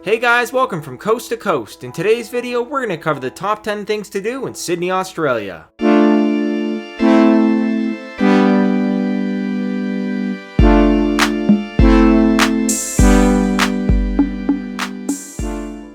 Hey guys, welcome from coast to coast. In today's video, we're going to cover the top 10 things to do in Sydney, Australia.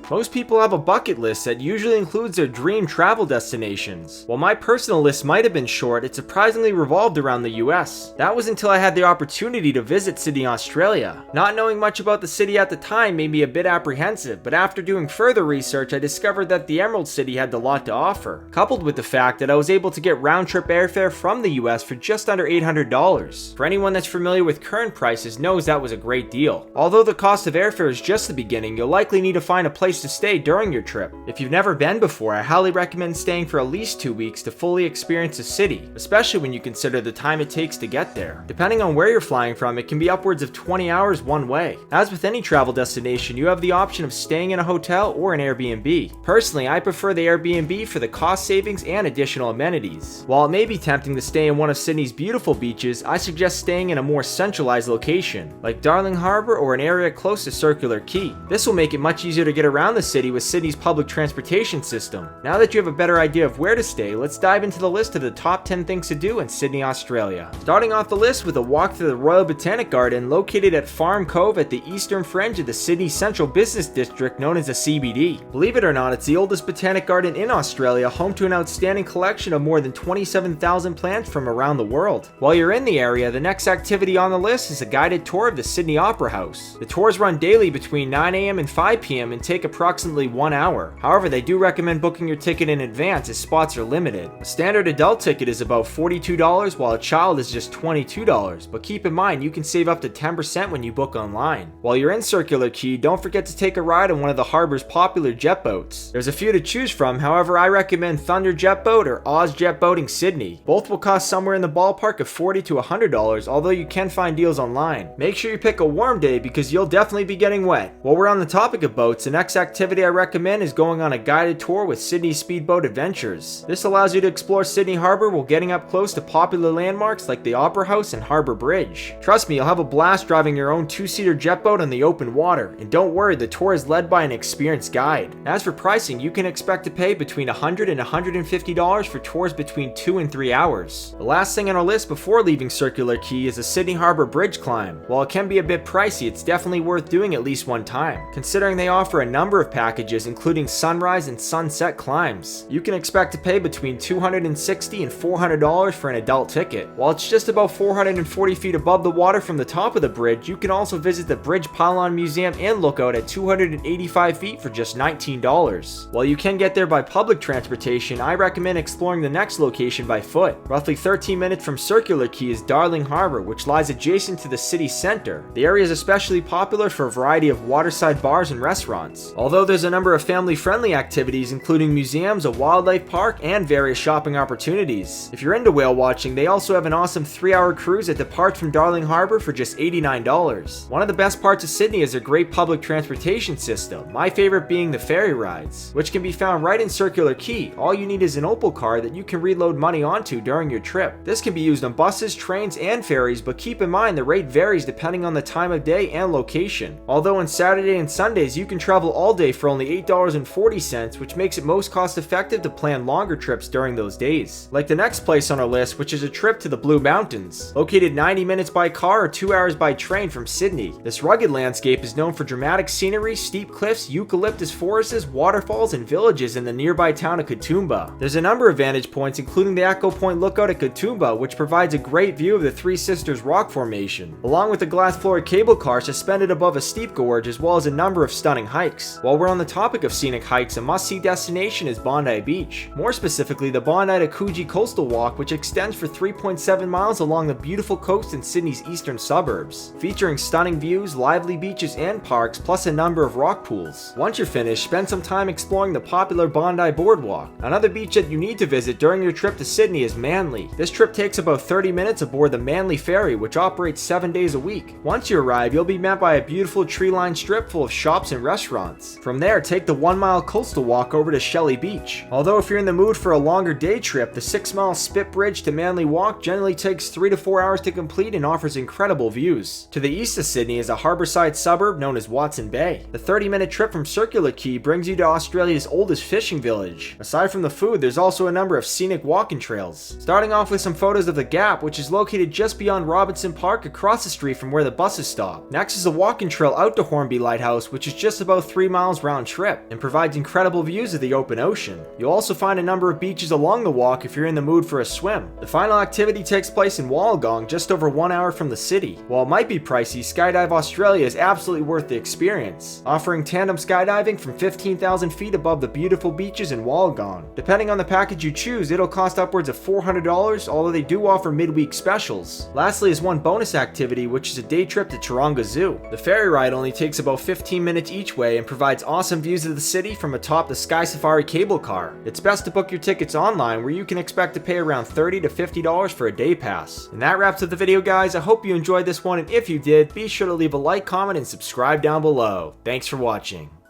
Most people have a bucket list that usually includes their dream travel destinations. While my personal list might have been short, it surprisingly revolved around the US. That was until I had the opportunity to visit Sydney, Australia. Not knowing much about the city at the time made me a bit apprehensive, but after doing further research I discovered that the Emerald City had a lot to offer, coupled with the fact that I was able to get round-trip airfare from the US for just under $800. For anyone that's familiar with current prices knows that was a great deal. Although the cost of airfare is just the beginning, you'll likely need to find a place to stay during your trip. If you've never been before, I highly recommend staying for at least 2 weeks to fully experience the city, especially when you consider the time it takes to get there. Depending on where you're flying from, it can be upwards of 20 hours one way. As with any travel destination, you have the option of staying in a hotel or an Airbnb. Personally, I prefer the Airbnb for the cost savings and additional amenities. While it may be tempting to stay in one of Sydney's beautiful beaches, I suggest staying in a more centralized location, like Darling Harbour or an area close to Circular Quay. This will make it much easier to get around the city with Sydney's public transportation system. Now that you have a better idea of where to stay, let's dive into the list of the top 10 things to do in Sydney, Australia. Starting off the list with a walk through the Royal Botanic Garden located at Farm Cove at the eastern fringe of the Sydney Central Business District known as the CBD. Believe it or not, it's the oldest botanic garden in Australia, home to an outstanding collection of more than 27,000 plants from around the world. While you're in the area, the next activity on the list is a guided tour of the Sydney Opera House. The tours run daily between 9 a.m. and 5 p.m. and take approximately 1 hour. However, they do recommend booking your ticket in advance as spots are limited. A standard adult ticket is about $42 while a child is just $22, but keep in mind you can save up to 10% when you book online. While you're in Circular Quay, don't forget to take a ride on one of the harbor's popular jet boats. There's a few to choose from, however I recommend Thunder Jet Boat or Oz Jet Boating Sydney. Both will cost somewhere in the ballpark of $40 to $100, although you can find deals online. Make sure you pick a warm day because you'll definitely be getting wet. While we're on the topic of boats, the next activity I recommend is going on a guided tour with Sydney Speedboat Adventures. This allows you to explore Sydney Harbour while getting up close to popular landmarks like the Opera House and Harbour Bridge. Trust me, you'll have a blast driving your own 2-seater jet boat on the open water, and don't worry, the tour is led by an experienced guide. As for pricing, you can expect to pay between $100 and $150 for tours between 2 and 3 hours. The last thing on our list before leaving Circular Quay is the Sydney Harbour Bridge climb. While it can be a bit pricey, it's definitely worth doing at least one time, considering they offer a number of packages including sunrise and sunset climbs. You can expect to pay between $260 and $400 for an adult ticket. While it's just about 440 feet above the water from the top of the bridge, you can also visit the Bridge Pylon Museum and Lookout at 285 feet for just $19. While you can get there by public transportation, I recommend exploring the next location by foot. Roughly 13 minutes from Circular Quay is Darling Harbour, which lies adjacent to the city center. The area is especially popular for a variety of waterside bars and restaurants. Although there's a number of family-friendly activities including museums, a wildlife park, and various shopping opportunities. If you're into whale watching, they also have an awesome 3-hour cruise that departs from Darling Harbour for just $89. One of the best parts of Sydney is their great public transportation system, my favorite being the ferry rides, which can be found right in Circular Quay. All you need is an Opal card that you can reload money onto during your trip. This can be used on buses, trains, and ferries, but keep in mind the rate varies depending on the time of day and location. Although on Saturday and Sundays you can travel all day for only $8.40, which makes it most cost effective to plan longer trips during those days. Like the next place on our list, which is a trip to the Blue Mountains. Located 90 minutes by car or 2 hours by train from Sydney, this rugged landscape is known for dramatic scenery, steep cliffs, eucalyptus forests, waterfalls, and villages in the nearby town of Katoomba. There's a number of vantage points including the Echo Point Lookout at Katoomba, which provides a great view of the Three Sisters rock formation, along with a glass-floored cable car suspended above a steep gorge, as well as a number of stunning hikes. While we're on the topic of scenic hikes, a must-see destination is Bondi Beach. More specifically, the Bondi to Coogee Coastal Walk, which extends for 3.7 miles along the beautiful coast in Sydney's eastern suburbs, featuring stunning views, lively beaches and parks, plus a number of rock pools. Once you're finished, spend some time exploring the popular Bondi Boardwalk. Another beach that you need to visit during your trip to Sydney is Manly. This trip takes about 30 minutes aboard the Manly Ferry, which operates 7 days a week. Once you arrive, you'll be met by a beautiful tree-lined strip full of shops and restaurants. days. From there, take the 1-mile coastal walk over to Shelley Beach. Although if you're in the mood for a longer day trip, the 6-mile Spit Bridge to Manly walk generally takes 3 to 4 hours to complete and offers incredible views. To the east of Sydney is a harbourside suburb known as Watson Bay. The 30-minute trip from Circular Quay brings you to Australia's oldest fishing village. Aside from the food, there's also a number of scenic walking trails. Starting off with some photos of the Gap, which is located just beyond Robinson Park across the street from where the buses stop. Next is a walking trail out to Hornby Lighthouse, which is just about 3 miles round trip and provides incredible views of the open ocean. You'll also find a number of beaches along the walk if you're in the mood for a swim. The final activity takes place in Wollongong, just over 1 hour from the city. While it might be pricey, Skydive Australia is absolutely worth the experience, offering tandem skydiving from 15,000 feet above the beautiful beaches in Wollongong. Depending on the package you choose, it'll cost upwards of $400, although they do offer midweek specials. Lastly is one bonus activity, which is a day trip to Taronga Zoo. The ferry ride only takes about 15 minutes each way and provides awesome views of the city from atop the Sky Safari cable car. It's best to book your tickets online, where you can expect to pay around $30 to $50 for a day pass. And that wraps up the video, guys. I hope you enjoyed this one, and if you did, be sure to leave a like, comment, and subscribe down below. Thanks for watching.